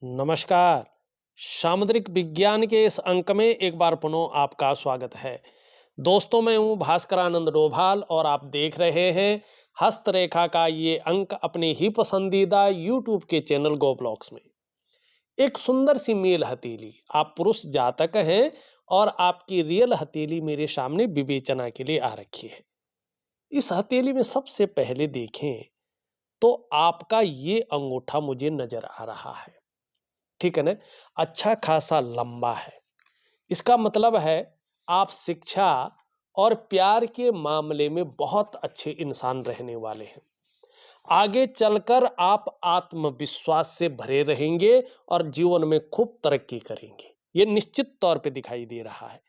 नमस्कार। सामुद्रिक विज्ञान के इस अंक में एक बार पुनः आपका स्वागत है। दोस्तों, मैं हूं भास्करानंद डोभाल और आप देख रहे हैं हस्तरेखा का ये अंक अपने ही पसंदीदा यूट्यूब के चैनल गो ब्लॉग्स में। एक सुंदर सी मेल हथेली, आप पुरुष जातक हैं और आपकी रियल हथेली मेरे सामने विवेचना के लिए आ रखी है। इस हथेली में सबसे पहले देखें तो आपका ये अंगूठा मुझे नजर आ रहा है। ठीक है ना? अच्छा खासा लंबा है। इसका मतलब है आप शिक्षा और प्यार के मामले में बहुत अच्छे इंसान रहने वाले हैं। आगे चलकर आप आत्मविश्वास से भरे रहेंगे और जीवन में खूब तरक्की करेंगे। ये निश्चित तौर पे दिखाई दे रहा है।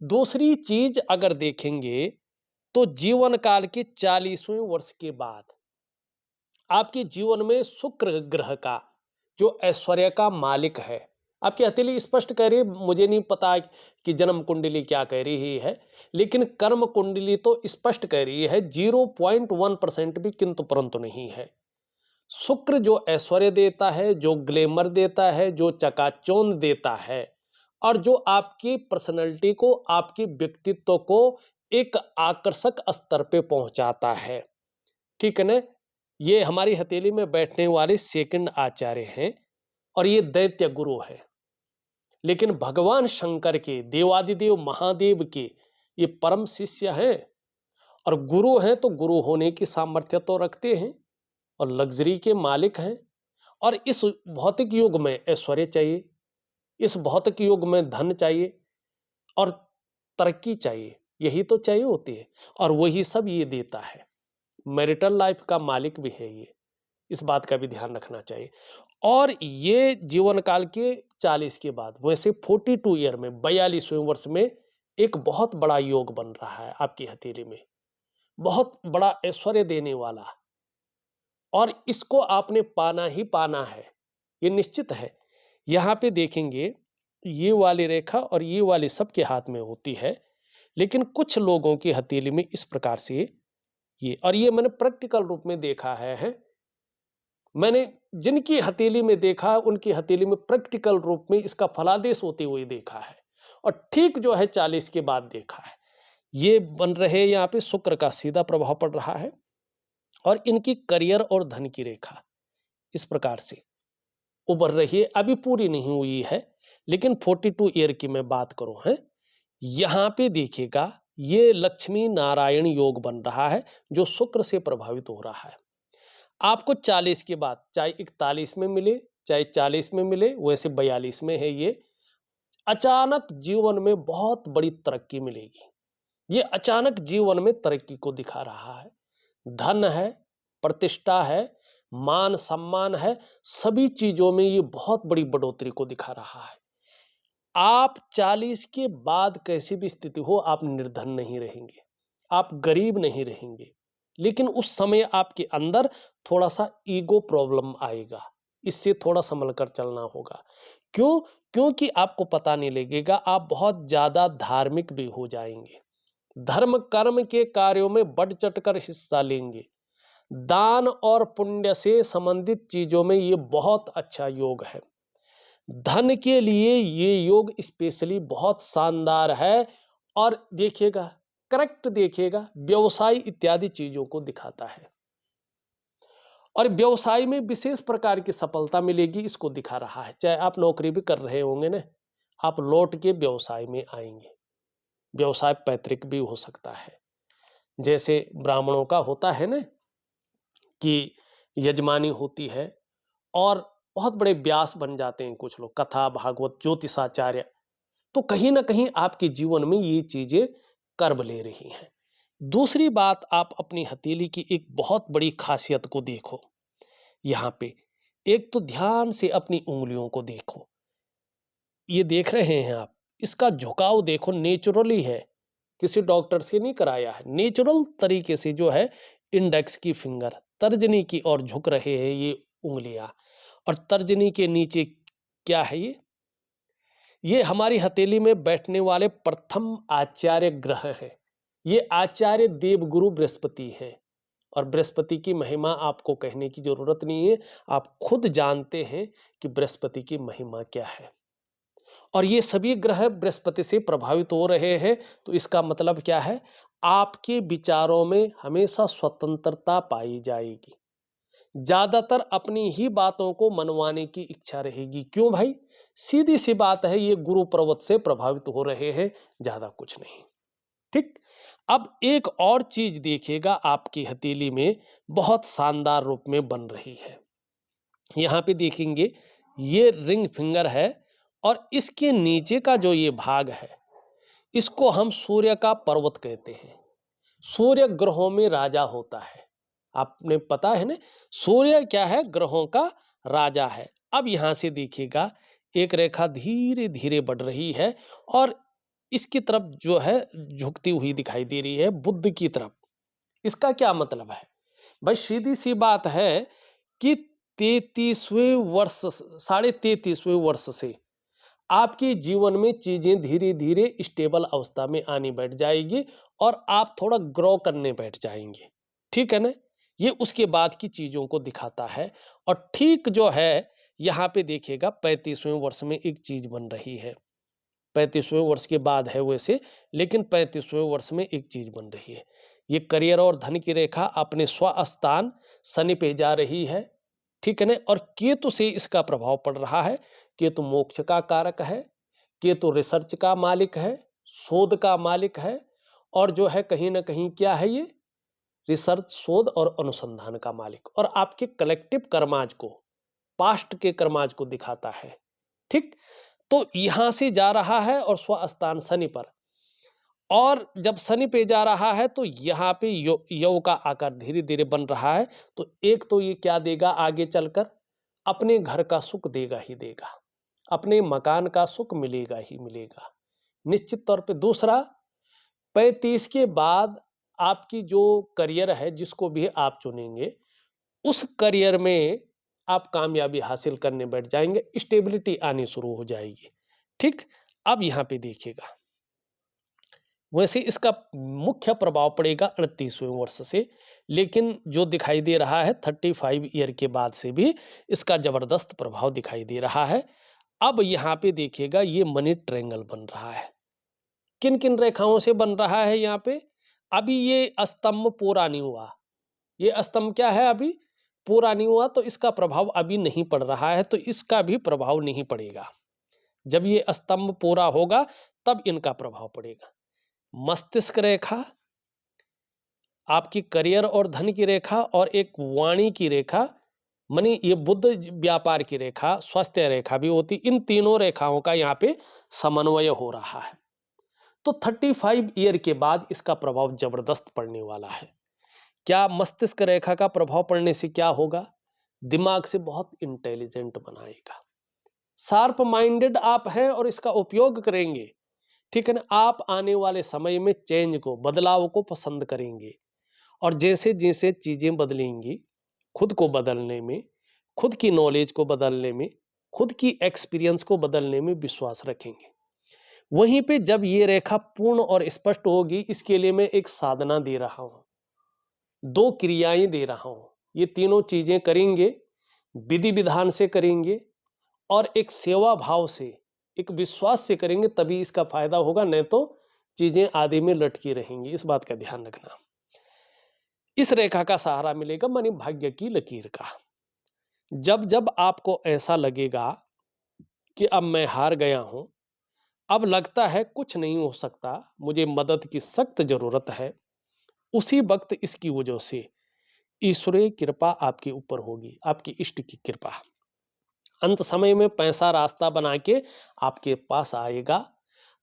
दूसरी चीज अगर देखेंगे तो जीवन काल के 40वें वर्ष के बाद आपके जीवन में शुक्र ग्रह का जो ऐश्वर्य का मालिक है, आपकी हथेली स्पष्ट कह रही है, मुझे नहीं पता कि जन्म कुंडली क्या कह रही है, लेकिन कर्म कुंडली तो स्पष्ट कह रही है 0.1% भी किंतु परंतु नहीं है। शुक्र जो ऐश्वर्य देता है, जो ग्लैमर देता है, जो चकाचौंध देता है और जो आपकी पर्सनैलिटी को, आपके व्यक्तित्व को एक आकर्षक स्तर पे पहुंचाता है। ठीक है ना? ये हमारी हथेली में बैठने वाले सेकंड आचार्य हैं और ये दैत्य गुरु है। लेकिन भगवान शंकर के, देवादिदेव महादेव के ये परम शिष्य हैं और गुरु हैं तो गुरु होने की सामर्थ्य तो रखते हैं और लग्जरी के मालिक हैं। और इस भौतिक युग में ऐश्वर्य चाहिए, इस भौतिक युग में धन चाहिए और तरक्की चाहिए, यही तो चाहिए होती है और वही सब ये देता है। मैरिटल लाइफ का मालिक भी है ये, इस बात का भी ध्यान रखना चाहिए। और ये जीवन काल के 40 के बाद वैसे 42 ईयर में 42वें वर्ष में एक बहुत बड़ा योग बन रहा है आपकी हथेली में, बहुत बड़ा ऐश्वर्य देने वाला। और इसको आपने पाना ही पाना है, ये निश्चित है। यहाँ पे देखेंगे ये वाली रेखा और ये वाली सबके हाथ में होती है, लेकिन कुछ लोगों की हथेली में इस प्रकार से ये, और ये मैंने प्रैक्टिकल रूप में देखा है। मैंने जिनकी हथेली में देखा उनकी हथेली में प्रैक्टिकल रूप में इसका फलादेश होते हुए देखा है और ठीक जो है 40 के बाद देखा है। ये बन रहे यहाँ पे शुक्र का सीधा प्रभाव पड़ रहा है और इनकी करियर और धन की रेखा इस प्रकार से उभर रही है। अभी पूरी नहीं हुई है, लेकिन 42 ईयर की मैं बात करूं है, यहाँ पे देखिएगा ये लक्ष्मी नारायण योग बन रहा है जो शुक्र से प्रभावित हो रहा है। आपको 40 के बाद चाहे 41 में मिले, चाहे 40 में मिले, वैसे 42 में है ये, अचानक जीवन में बहुत बड़ी तरक्की मिलेगी। ये अचानक जीवन में तरक्की को दिखा रहा है। धन है, प्रतिष्ठा है, मान सम्मान है, सभी चीजों में ये बहुत बड़ी बढ़ोतरी को दिखा रहा है। आप 40 के बाद कैसी भी स्थिति हो, आप निर्धन नहीं रहेंगे, आप गरीब नहीं रहेंगे, लेकिन उस समय आपके अंदर थोड़ा सा ईगो प्रॉब्लम आएगा। इससे थोड़ा संभल कर चलना होगा। क्यों? क्योंकि आपको पता नहीं लगेगा, आप बहुत ज्यादा धार्मिक भी हो जाएंगे, धर्म कर्म के कार्यों में बढ़ चढ़कर हिस्सा लेंगे। दान और पुण्य से संबंधित चीजों में ये बहुत अच्छा योग है। धन के लिए ये योग स्पेशली बहुत शानदार है। और देखिएगा, करेक्ट देखिएगा, व्यवसाय इत्यादि चीजों को दिखाता है और व्यवसाय में विशेष प्रकार की सफलता मिलेगी, इसको दिखा रहा है। चाहे आप नौकरी भी कर रहे होंगे ना, आप लौट के व्यवसाय में आएंगे। व्यवसाय पैतृक भी हो सकता है, जैसे ब्राह्मणों का होता है ना कि यजमानी होती है और बहुत बड़े व्यास बन जाते हैं कुछ लोग, कथा भागवत ज्योतिषाचार्य। तो कहीं ना कहीं आपके जीवन में ये चीजें कर्म ले रही हैं। दूसरी बात, आप अपनी हथेली की एक बहुत बड़ी खासियत को देखो। यहाँ पे एक तो ध्यान से अपनी उंगलियों को देखो, ये देख रहे हैं आप, इसका झुकाव देखो, नेचुरली है, किसी डॉक्टर से नहीं कराया है, नेचुरल तरीके से जो है इंडेक्स की फिंगर तर्जनी की ओर झुक रहे हैं ये उंगलियां। और तर्जनी के नीचे क्या है ये हमारी हथेली में बैठने वाले प्रथम आचार्य ग्रह है। ये आचार्य देवगुरु बृहस्पति है और बृहस्पति की महिमा आपको कहने की जरूरत नहीं है, आप खुद जानते हैं कि बृहस्पति की महिमा क्या है। और ये सभी ग्रह बृहस्पति से प्रभावित हो रहे हैं, तो इसका मतलब क्या है, आपके विचारों में हमेशा स्वतंत्रता पाई जाएगी। ज्यादातर अपनी ही बातों को मनवाने की इच्छा रहेगी। क्यों भाई? सीधी सी बात है, ये गुरु पर्वत से प्रभावित हो रहे हैं, ज्यादा कुछ नहीं। ठीक। अब एक और चीज देखिएगा, आपकी हथेली में बहुत शानदार रूप में बन रही है। यहां पे देखेंगे, ये रिंग फिंगर है और इसके नीचे का जो ये भाग है, इसको हम सूर्य का पर्वत कहते हैं। सूर्य ग्रहों में राजा होता है, आपने पता है ना। सूर्य क्या है? ग्रहों का राजा है। अब यहां से देखिएगा, एक रेखा धीरे धीरे बढ़ रही है और इसकी तरफ जो है झुकती हुई दिखाई दे रही है, बुध की तरफ। इसका क्या मतलब है भाई? सीधी सी बात है कि 33वें वर्ष, 33.5वें वर्ष से आपके जीवन में चीजें धीरे धीरे स्टेबल अवस्था में आनी बैठ जाएगी और आप थोड़ा ग्रो करने बैठ जाएंगे। ठीक है ना? ये उसके बाद की चीजों को दिखाता है। और ठीक जो है, यहां पे देखिएगा 35वें वर्ष में एक चीज बन रही है। 35वें वर्ष के बाद है वैसे, लेकिन 35वें वर्ष में एक चीज बन रही है। ये करियर और धन की रेखा अपने स्वस्थान शनि पे जा रही है। ठीक है ना? और केतु से इसका प्रभाव पड़ रहा है। केतु मोक्ष का कारक है, केतु रिसर्च का मालिक है, शोध का मालिक है, और जो है कहीं ना कहीं क्या है, ये रिसर्च, शोध और अनुसंधान का मालिक, और आपके कलेक्टिव कर्माज को, पास्ट के कर्माज को दिखाता है। ठीक। तो यहां से जा रहा है और स्वस्थान शनि पर, और जब शनि पे जा रहा है तो यहाँ पे यव का आकार धीरे धीरे बन रहा है। तो एक तो ये क्या देगा आगे चलकर, अपने घर का सुख देगा ही देगा, अपने मकान का सुख मिलेगा ही मिलेगा निश्चित तौर पे। दूसरा, 35 के बाद आपकी जो करियर है, जिसको भी आप चुनेंगे, उस करियर में आप कामयाबी हासिल करने बैठ जाएंगे, स्टेबिलिटी आनी शुरू हो जाएगी। ठीक। अब यहाँ पे देखिएगा, वैसे इसका मुख्य प्रभाव पड़ेगा 38वें वर्ष से, लेकिन जो दिखाई दे रहा है 35 ईयर के बाद से भी इसका जबरदस्त प्रभाव दिखाई दे रहा है। अब यहाँ पे देखिएगा, ये मनी ट्रायंगल बन रहा है। किन किन रेखाओं से बन रहा है यहाँ पे? अभी ये स्तंभ पूरा नहीं हुआ, ये स्तंभ क्या है, अभी पूरा नहीं हुआ, तो इसका प्रभाव अभी नहीं पड़ रहा है, तो इसका भी प्रभाव नहीं पड़ेगा। जब ये स्तंभ पूरा होगा तब इनका प्रभाव पड़ेगा। मस्तिष्क रेखा, आपकी करियर और धन की रेखा, और एक वाणी की रेखा, मानी ये बुद्ध व्यापार की रेखा, स्वास्थ्य रेखा भी होती, इन तीनों रेखाओं का यहाँ पे समन्वय हो रहा है। तो 35 ईयर के बाद इसका प्रभाव जबरदस्त पड़ने वाला है। क्या मस्तिष्क रेखा का प्रभाव पड़ने से क्या होगा? दिमाग से बहुत इंटेलिजेंट बनाएगा, शार्प माइंडेड आप हैं और इसका उपयोग करेंगे। ठीक है ना? आप आने वाले समय में चेंज को, बदलाव को पसंद करेंगे, और जैसे जैसे चीजें बदलेंगी, खुद को बदलने में, खुद की नॉलेज को बदलने में, खुद की एक्सपीरियंस को बदलने में विश्वास रखेंगे। वहीं पे जब ये रेखा पूर्ण और स्पष्ट होगी, इसके लिए मैं एक साधना दे रहा हूं, दो क्रियाएं दे रहा हूं। ये तीनों चीजें करेंगे, विधि विधान से करेंगे और एक सेवा भाव से, एक विश्वास से करेंगे, तभी इसका फायदा होगा, नहीं तो चीजें आधे में लटकी रहेंगी। इस बात का ध्यान रखना। इस रेखा का सहारा मिलेगा, मानी भाग्य की लकीर का। जब जब आपको ऐसा लगेगा कि अब मैं हार गया हूं, अब लगता है कुछ नहीं हो सकता, मुझे मदद की सख्त जरूरत है, उसी वक्त इसकी वजह से ईश्वरीय कृपा आपके ऊपर होगी, आपकी इष्ट की कृपा। अंत समय में पैसा रास्ता बना के आपके पास आएगा।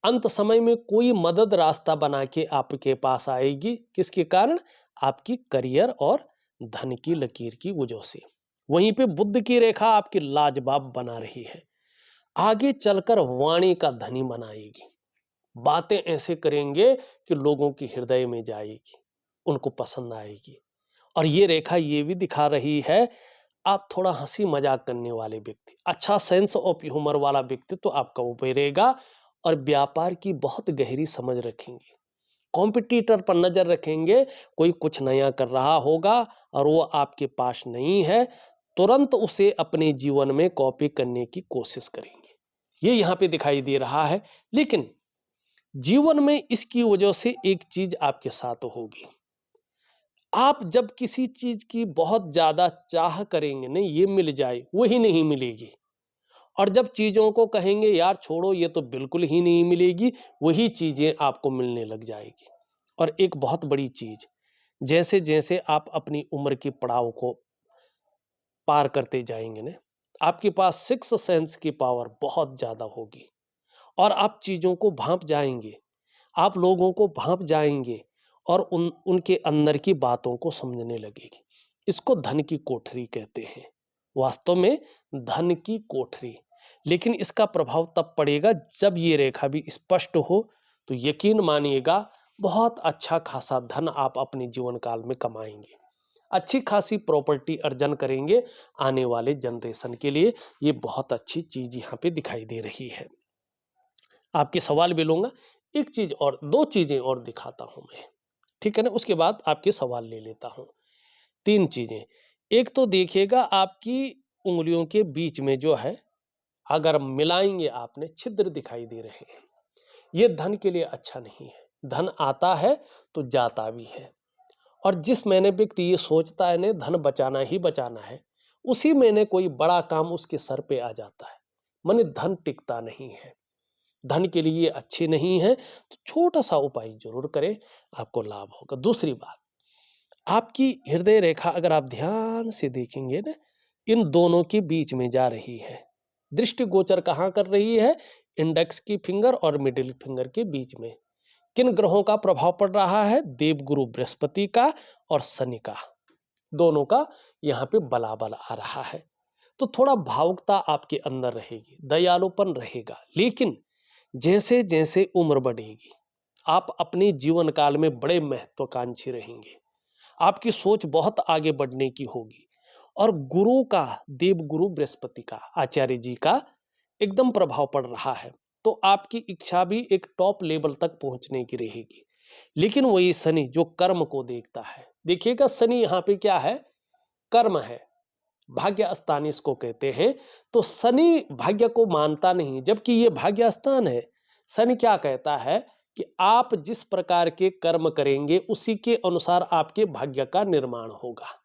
अंत समय में कोई मदद रास्ता बना के आपके पास आएगी। किसके कारण? आपकी करियर और धन की लकीर की वजह से। वहीं पे बुद्ध की रेखा आपकी लाजवाब बना रही है, आगे चलकर वाणी का धनी बनाएगी। बातें ऐसे करेंगे कि लोगों की हृदय में जाएगी, उनको पसंद आएगी। और ये रेखा ये भी दिखा रही है, आप थोड़ा हंसी मजाक करने वाले व्यक्ति, अच्छा सेंस ऑफ ह्यूमर वाला व्यक्ति तो आपका उभरेगा, और व्यापार की बहुत गहरी समझ रखेंगे, कॉम्पिटिटर पर नजर रखेंगे, कोई कुछ नया कर रहा होगा और वो आपके पास नहीं है, तुरंत उसे अपने जीवन में कॉपी करने की कोशिश करेंगे। ये यहां पे दिखाई दे रहा है। लेकिन जीवन में इसकी वजह से एक चीज आपके साथ होगी, आप जब किसी चीज की बहुत ज्यादा चाह करेंगे, नहीं ये मिल जाए, वही नहीं मिलेगी। और जब चीजों को कहेंगे यार छोड़ो ये तो बिल्कुल ही नहीं मिलेगी, वही चीजें आपको मिलने लग जाएगी। और एक बहुत बड़ी चीज, जैसे जैसे आप अपनी उम्र की पड़ाव को पार करते जाएंगे ना, आपके पास सिक्स सेंस की पावर बहुत ज्यादा होगी और आप चीजों को भांप जाएंगे, आप लोगों को भांप जाएंगे और उनके अंदर की बातों को समझने लगेगी। इसको धन की कोठरी कहते हैं, वास्तव में धन की कोठरी। लेकिन इसका प्रभाव तब पड़ेगा जब ये रेखा भी स्पष्ट हो, तो यकीन मानिएगा बहुत अच्छा खासा धन आप अपने जीवन काल में कमाएंगे, अच्छी खासी प्रॉपर्टी अर्जन करेंगे आने वाले जनरेशन के लिए। ये बहुत अच्छी चीज यहाँ पे दिखाई दे रही है। आपके सवाल भी लूंगा, एक चीज और, दो चीजें और दिखाता हूं मैं, ठीक है ना, उसके बाद आपके सवाल ले लेता हूं। तीन चीजें, एक तो देखिएगा आपकी उंगलियों के बीच में जो है, अगर मिलाएंगे आपने छिद्र दिखाई दे रहे हैं, ये धन के लिए अच्छा नहीं है। धन आता है तो जाता भी है, और जिस महीने व्यक्ति ये सोचता है ने धन बचाना ही बचाना है, उसी महीने कोई बड़ा काम उसके सर पे आ जाता है, माने धन टिकता नहीं है, धन के लिए ये अच्छे नहीं है। तो छोटा सा उपाय जरूर करें, आपको लाभ होगा। दूसरी बात, आपकी हृदय रेखा अगर आप ध्यान से देखेंगे ना, इन दोनों के बीच में जा रही है। दृष्टि गोचर कहाँ कर रही है? इंडेक्स की फिंगर और मिडिल फिंगर के बीच में। किन ग्रहों का प्रभाव पड़ रहा है? देवगुरु बृहस्पति का और शनि का, दोनों का यहाँ पे बलाबल आ रहा है। तो थोड़ा भावुकता आपके अंदर रहेगी, दयालुपन रहेगा। लेकिन जैसे जैसे उम्र बढ़ेगी, आप अपने जीवन काल में बड़े महत्वाकांक्षी रहेंगे, आपकी सोच बहुत आगे बढ़ने की होगी। और गुरु का, देव गुरु बृहस्पति का, आचार्य जी का एकदम प्रभाव पड़ रहा है, तो आपकी इच्छा भी एक टॉप लेवल तक पहुंचने की रहेगी। लेकिन वही शनि जो कर्म को देखता है, देखिएगा शनि यहाँ पे क्या है? कर्म है, भाग्य स्थान इसको कहते हैं। तो शनि भाग्य को मानता नहीं, जबकि ये भाग्य स्थान है। शनि क्या कहता है कि आप जिस प्रकार के कर्म करेंगे उसी के अनुसार आपके भाग्य का निर्माण होगा,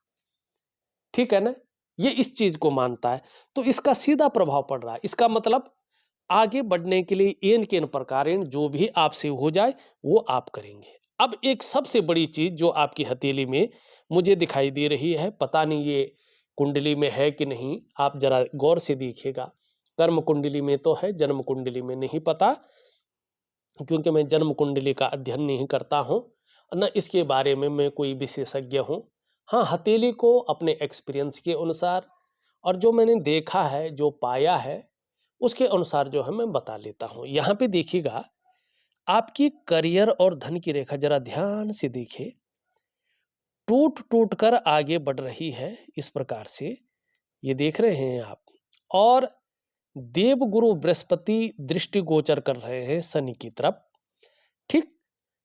ठीक है ना, ये इस चीज को मानता है। तो इसका सीधा प्रभाव पड़ रहा है। इसका मतलब आगे बढ़ने के लिए इन के इन प्रकार जो भी आपसे हो जाए वो आप करेंगे। अब एक सबसे बड़ी चीज जो आपकी हथेली में मुझे दिखाई दे रही है, पता नहीं ये कुंडली में है कि नहीं, आप जरा गौर से देखिएगा। कर्म कुंडली में तो है, जन्म कुंडली में नहीं पता, क्योंकि मैं जन्म कुंडली का अध्ययन नहीं करता हूं, न इसके बारे में मैं कोई विशेषज्ञ हूं। हाँ, हथेली को अपने एक्सपीरियंस के अनुसार और जो मैंने देखा है, जो पाया है, उसके अनुसार जो है मैं बता लेता हूं। यहाँ पे देखिएगा, आपकी करियर और धन की रेखा जरा ध्यान से देखिए, टूट टूट कर आगे बढ़ रही है इस प्रकार से, ये देख रहे हैं आप। और देवगुरु बृहस्पति दृष्टि गोचर कर रहे हैं शनि की तरफ, ठीक।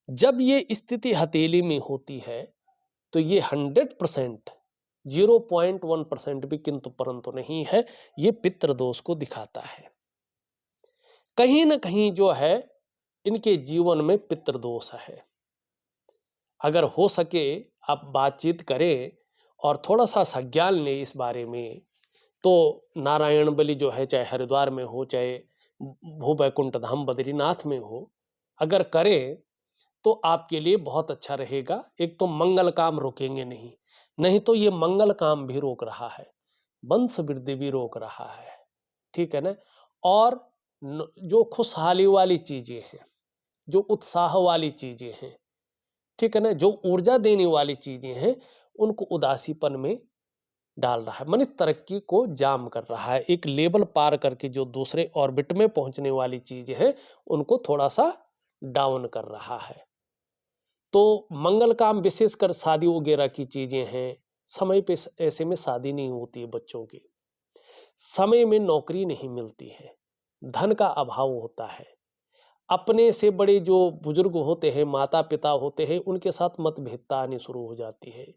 जब ये स्थिति हथेली में होती है तो ये 100%, 0.1% भी किंतु परंतु नहीं है, ये पितृदोष को दिखाता है। कहीं ना कहीं जो है इनके जीवन में पितृदोष है। अगर हो सके आप बातचीत करें और थोड़ा सा संज्ञान लें इस बारे में, तो नारायण बलि जो है, चाहे हरिद्वार में हो, चाहे भू बैकुंठ धाम बद्रीनाथ में हो, अगर करें तो आपके लिए बहुत अच्छा रहेगा। एक तो मंगल काम रोकेंगे नहीं, नहीं तो ये मंगल काम भी रोक रहा है, वंश वृद्धि भी रोक रहा है, ठीक है ना। और जो खुशहाली वाली चीजें हैं, जो उत्साह वाली चीजें हैं, ठीक है ना, जो ऊर्जा देने वाली चीजें हैं, उनको उदासीपन में डाल रहा है, माने तरक्की को जाम कर रहा है। एक लेवल पार करके जो दूसरे ऑर्बिट में पहुंचने वाली चीजें हैं, उनको थोड़ा सा डाउन कर रहा है। तो मंगल काम विशेषकर शादी वगैरह की चीजें हैं, समय पे ऐसे में शादी नहीं होती है बच्चों की, समय में नौकरी नहीं मिलती है, धन का अभाव होता है। अपने से बड़े जो बुजुर्ग होते हैं, माता पिता होते हैं, उनके साथ मतभेदता आनी शुरू हो जाती है।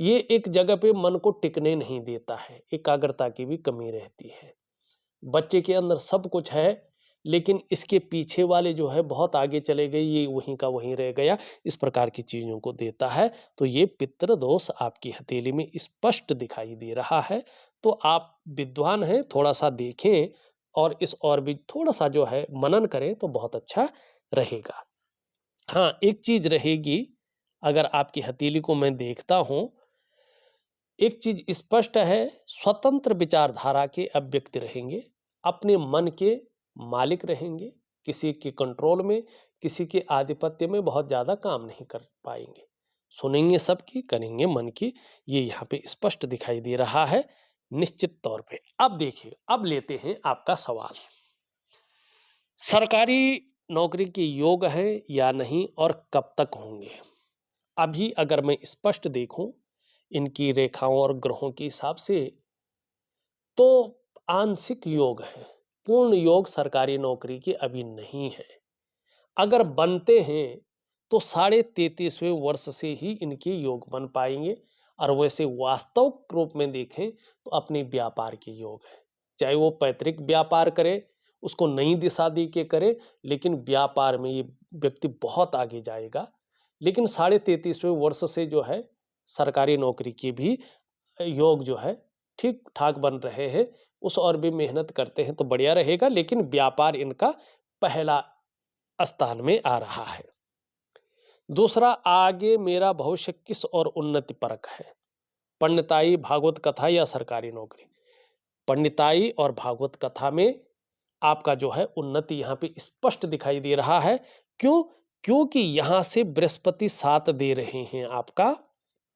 ये एक जगह पे मन को टिकने नहीं देता है, एकाग्रता की भी कमी रहती है। बच्चे के अंदर सब कुछ है, लेकिन इसके पीछे वाले जो है बहुत आगे चले गए, ये वहीं का वहीं रह गया, इस प्रकार की चीज़ों को देता है। तो ये पितृ दोष आपकी हथेली में स्पष्ट दिखाई दे रहा है। तो आप विद्वान हैं, थोड़ा-सा देखें और इस और भी थोड़ा-सा जो है मनन करें तो बहुत अच्छा रहेगा। हाँ, एक चीज़ रहेगी, अगर आपकी हथेली को मैं देखता हूँ, एक चीज स्पष्ट है, स्वतंत्र विचारधारा के अव्यक्ति रहेंगे, अपने मन के मालिक रहेंगे, किसी के कंट्रोल में, किसी के आधिपत्य में बहुत ज्यादा काम नहीं कर पाएंगे, सुनेंगे सबकी, करेंगे मन की। ये यहाँ पे स्पष्ट दिखाई दे रहा है निश्चित तौर पे। अब देखिए, अब लेते हैं आपका सवाल, सरकारी नौकरी के योग हैं या नहीं और कब तक होंगे। अभी अगर मैं स्पष्ट देखूं इनकी रेखाओं और ग्रहों के हिसाब से, तो आंशिक योग है, पूर्ण योग सरकारी नौकरी के अभी नहीं है। अगर बनते हैं तो 33.5वें वर्ष से ही इनके योग बन पाएंगे। और वैसे वास्तविक रूप में देखें तो अपने व्यापार के योग है, चाहे वो पैतृक व्यापार करे, उसको नई दिशा दी के करे, लेकिन व्यापार में ये व्यक्ति बहुत आगे जाएगा। लेकिन 33.5वें वर्ष से जो है सरकारी नौकरी की भी योग जो है ठीक ठाक बन रहे हैं। उस और भी मेहनत करते हैं तो बढ़िया रहेगा, लेकिन व्यापार इनका पहला स्थान में आ रहा है। दूसरा, आगे मेरा भविष्य किस और उन्नति परक है, पंडिताई, भागवत कथा या सरकारी नौकरी। पंडिताई और भागवत कथा में आपका जो है उन्नति यहाँ पे स्पष्ट दिखाई दे रहा है। क्यों? क्योंकि यहां से बृहस्पति साथ दे रहे हैं आपका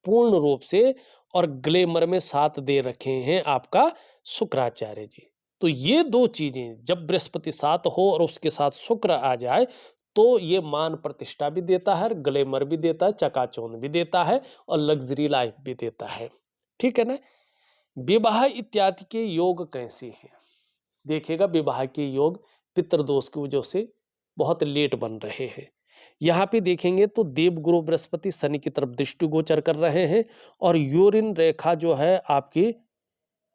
पूर्ण रूप से, और ग्लेमर में साथ दे रखे हैं आपका शुक्राचार्य जी। तो ये दो चीजें जब बृहस्पति साथ हो और उसके साथ शुक्र आ जाए, तो ये मान प्रतिष्ठा भी देता है, ग्लेमर भी देता है, चकाचौंध भी देता है और लग्जरी लाइफ भी देता है। ठीक है ना। विवाह इत्यादि के योग कैसे हैं, देखिएगा विवाह के योग पितृदोष की वजह से बहुत लेट बन रहे हैं। यहाँ पे देखेंगे तो देवगुरु बृहस्पति शनि की तरफ दृष्टि गोचर कर रहे हैं, और यूरिन रेखा जो है आपकी,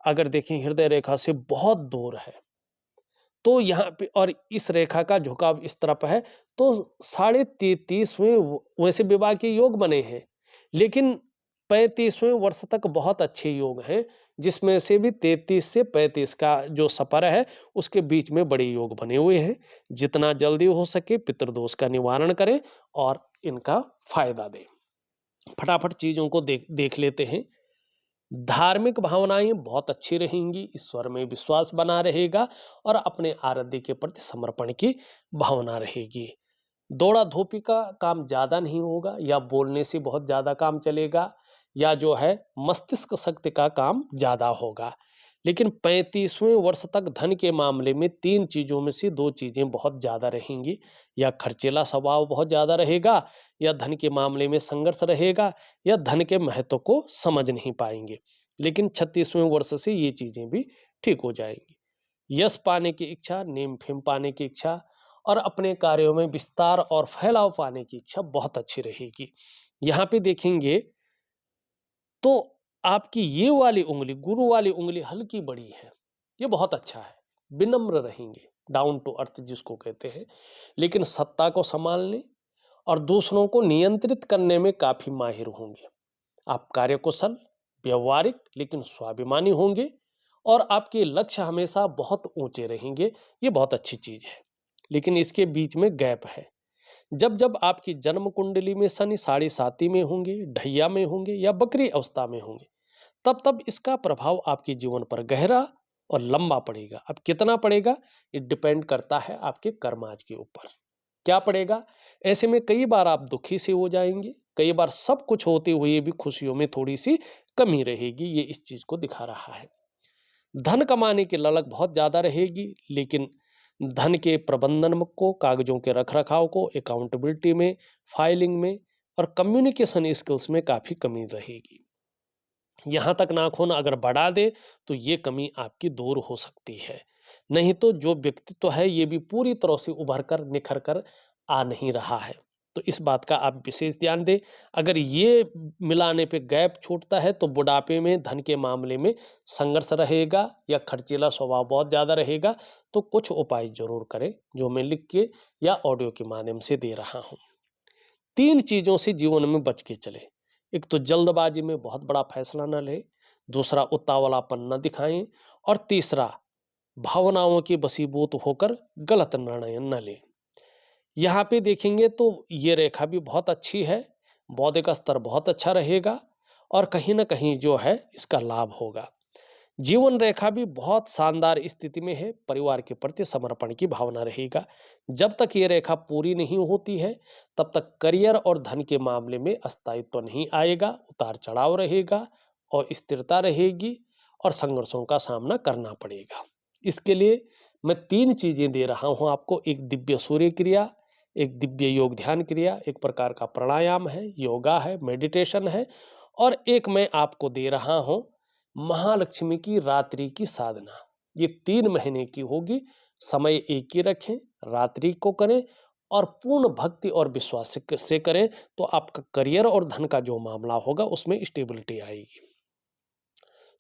अगर देखें हृदय रेखा से बहुत दूर है, तो यहाँ पे और इस रेखा का झुकाव इस तरफ है। तो 33.5वें वैसे विवाह के योग बने हैं, लेकिन 35वें वर्ष तक बहुत अच्छे योग हैं, जिसमें से भी 33 से 35 का जो सफर है उसके बीच में बड़े योग बने हुए हैं। जितना जल्दी हो सके पितृदोष का निवारण करें और इनका फायदा दें। फटाफट चीजों को देख देख लेते हैं। धार्मिक भावनाएं बहुत अच्छी रहेंगी, ईश्वर में विश्वास बना रहेगा और अपने आराध्य के प्रति समर्पण की भावना रहेगी। दौड़ा धूपी का काम ज्यादा नहीं होगा, या बोलने से बहुत ज्यादा काम चलेगा, या जो है मस्तिष्क शक्ति का काम ज्यादा होगा। लेकिन 35वें वर्ष तक धन के मामले में तीन चीजों में से दो चीजें बहुत ज्यादा रहेंगी, या खर्चीला स्वभाव बहुत ज्यादा रहेगा, या धन के मामले में संघर्ष रहेगा, या धन के महत्व को समझ नहीं पाएंगे। लेकिन 36वें वर्ष से ये चीजें भी ठीक हो जाएंगी। यश पाने की इच्छा, नेम फेम पाने की इच्छा और अपने कार्यों में विस्तार और फैलाव पाने की इच्छा बहुत अच्छी रहेगी। यहाँ पे देखेंगे तो आपकी ये वाली उंगली, गुरु वाली उंगली हल्की बड़ी है, ये बहुत अच्छा है। विनम्र रहेंगे, डाउन टू अर्थ जिसको कहते हैं, लेकिन सत्ता को संभालने और दूसरों को नियंत्रित करने में काफी माहिर होंगे। आप कार्यकुशल, व्यवहारिक लेकिन स्वाभिमानी होंगे, और आपके लक्ष्य हमेशा बहुत ऊंचे रहेंगे। ये बहुत अच्छी चीज है। लेकिन इसके बीच में गैप है। जब जब आपकी जन्म कुंडली में शनि साढ़े साती में होंगे, ढैया में होंगे या बकरी अवस्था में होंगे, तब तब इसका प्रभाव आपके जीवन पर गहरा और लंबा पड़ेगा। अब कितना पड़ेगा, ये डिपेंड करता है आपके कर्माज के ऊपर। क्या पड़ेगा? ऐसे में कई बार आप दुखी से हो जाएंगे, कई बार सब कुछ होते हुए भी खुशियों में थोड़ी सी कमी रहेगी। ये इस चीज को दिखा रहा है। धन कमाने की ललक बहुत ज्यादा रहेगी, लेकिन धन के प्रबंधन को, कागजों के रखरखाव को, अकाउंटेबिलिटी में, फाइलिंग में और कम्युनिकेशन स्किल्स में काफी कमी रहेगी। यहां तक नाखून अगर बढ़ा दे तो ये कमी आपकी दूर हो सकती है। नहीं तो जो व्यक्तित्व है ये भी पूरी तरह से उभर कर निखर कर आ नहीं रहा है। तो इस बात का आप विशेष ध्यान दें। अगर ये मिलाने पे गैप छूटता है तो बुढ़ापे में धन के मामले में संघर्ष रहेगा या खर्चीला स्वभाव बहुत ज़्यादा रहेगा। तो कुछ उपाय जरूर करें जो मैं लिख के या ऑडियो के माध्यम से दे रहा हूँ। 3 चीज़ों से जीवन में बच के चले। एक तो जल्दबाजी में बहुत बड़ा फैसला न लें, दूसरा उतावलापन न दिखाएं और तीसरा भावनाओं के वशीभूत होकर गलत निर्णय न लें। यहाँ पे देखेंगे तो ये रेखा भी बहुत अच्छी है, बौद्धिक स्तर बहुत अच्छा रहेगा और कहीं न कहीं जो है इसका लाभ होगा। जीवन रेखा भी बहुत शानदार स्थिति में है, परिवार के प्रति समर्पण की भावना रहेगा। जब तक ये रेखा पूरी नहीं होती है, तब तक करियर और धन के मामले में स्थायित्व नहीं आएगा, उतार-चढ़ाव रहेगा और स्थिरता रहेगी और संघर्षों का सामना करना पड़ेगा। इसके लिए मैं 3 चीज़ें दे रहा हूँ आपको, एक दिव्य सूर्य क्रिया, एक दिव्य योग ध्यान क्रिया, एक प्रकार का प्राणायाम है, योगा है, मेडिटेशन है और एक मैं आपको दे रहा हूँ महालक्ष्मी की रात्रि की साधना। ये 3 महीने की होगी, समय एक ही रखें, रात्रि को करें और पूर्ण भक्ति और विश्वास से करें तो आपका करियर और धन का जो मामला होगा उसमें स्टेबिलिटी आएगी।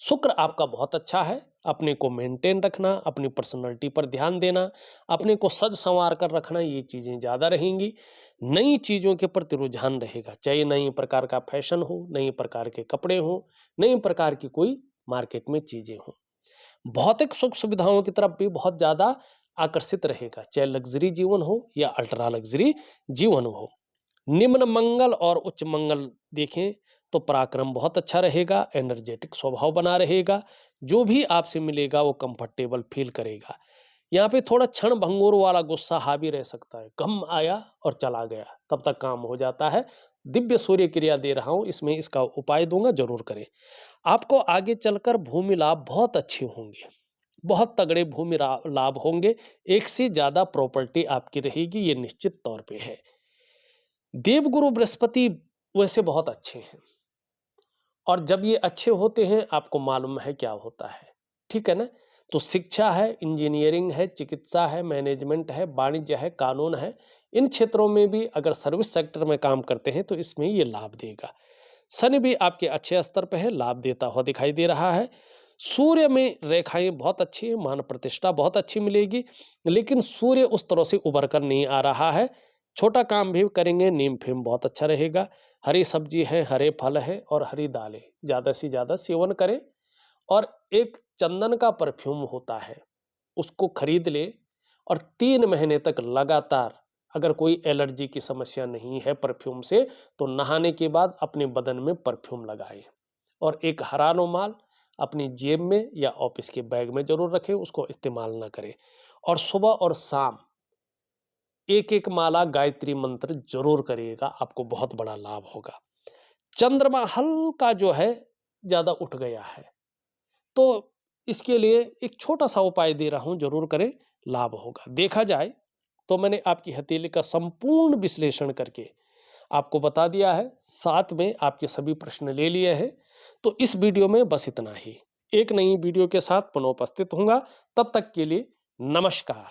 शुक्र आपका बहुत अच्छा है, अपने को मेंटेन रखना, अपनी पर्सनालिटी पर ध्यान देना, अपने को सज संवार कर रखना, ये चीज़ें ज़्यादा रहेंगी। नई चीज़ों के प्रति रुझान रहेगा, चाहे नई प्रकार का फैशन हो, नई प्रकार के कपड़े हों, नई प्रकार की कोई मार्केट में चीज़ें हों। भौतिक सुख सुविधाओं की तरफ भी बहुत ज़्यादा आकर्षित रहेगा, चाहे लग्ज़री जीवन हो या अल्ट्रा लग्ज़री जीवन हो। निम्न मंगल और उच्च मंगल देखें तो पराक्रम बहुत अच्छा रहेगा, एनर्जेटिक स्वभाव बना रहेगा, जो भी आपसे मिलेगा वो कंफर्टेबल फील करेगा। यहाँ पे थोड़ा क्षण भंगुर वाला गुस्सा हावी रह सकता है, गम आया और चला गया, तब तक काम हो जाता है। दिव्य सूर्य क्रिया दे रहा हूँ, इसमें इसका उपाय दूंगा, जरूर करें। आपको आगे चलकर भूमि लाभ बहुत अच्छे होंगे, बहुत तगड़े लाभ होंगे, एक से ज्यादा प्रॉपर्टी आपकी रहेगी, ये निश्चित तौर पे है। देवगुरु बृहस्पति वैसे बहुत अच्छे हैं और जब ये अच्छे होते हैं आपको मालूम है क्या होता है, ठीक है ना। तो शिक्षा है, इंजीनियरिंग है, चिकित्सा है, मैनेजमेंट है, वाणिज्य है, कानून है, इन क्षेत्रों में भी अगर सर्विस सेक्टर में काम करते हैं तो इसमें ये लाभ देगा। शनि भी आपके अच्छे स्तर पे है, लाभ देता हुआ दिखाई दे रहा है। सूर्य में रेखाएं बहुत अच्छी है, मान प्रतिष्ठा बहुत अच्छी मिलेगी, लेकिन सूर्य उस तरह से उभर कर नहीं आ रहा है। छोटा काम भी करेंगे, नीम फेम बहुत अच्छा रहेगा। हरी सब्जी है, हरे फल है और हरी दालें ज़्यादा से ज़्यादा सेवन करें और एक चंदन का परफ्यूम होता है, उसको खरीद ले और 3 महीने तक लगातार, अगर कोई एलर्जी की समस्या नहीं है परफ्यूम से, तो नहाने के बाद अपने बदन में परफ्यूम लगाएं और एक हरा रुमाल अपनी जेब में या ऑफिस के बैग में जरूर रखें, उसको इस्तेमाल ना करें। और सुबह और शाम एक एक माला गायत्री मंत्र जरूर करिएगा, आपको बहुत बड़ा लाभ होगा। चंद्रमा हल्का जो है ज्यादा उठ गया है, तो इसके लिए एक छोटा सा उपाय दे रहा हूं, जरूर करें, लाभ होगा। देखा जाए तो मैंने आपकी हथेली का संपूर्ण विश्लेषण करके आपको बता दिया है, साथ में आपके सभी प्रश्न ले लिए हैं। तो इस वीडियो में बस इतना ही। एक नई वीडियो के साथ पुनः उपस्थित होऊंगा, तब तक के लिए नमस्कार।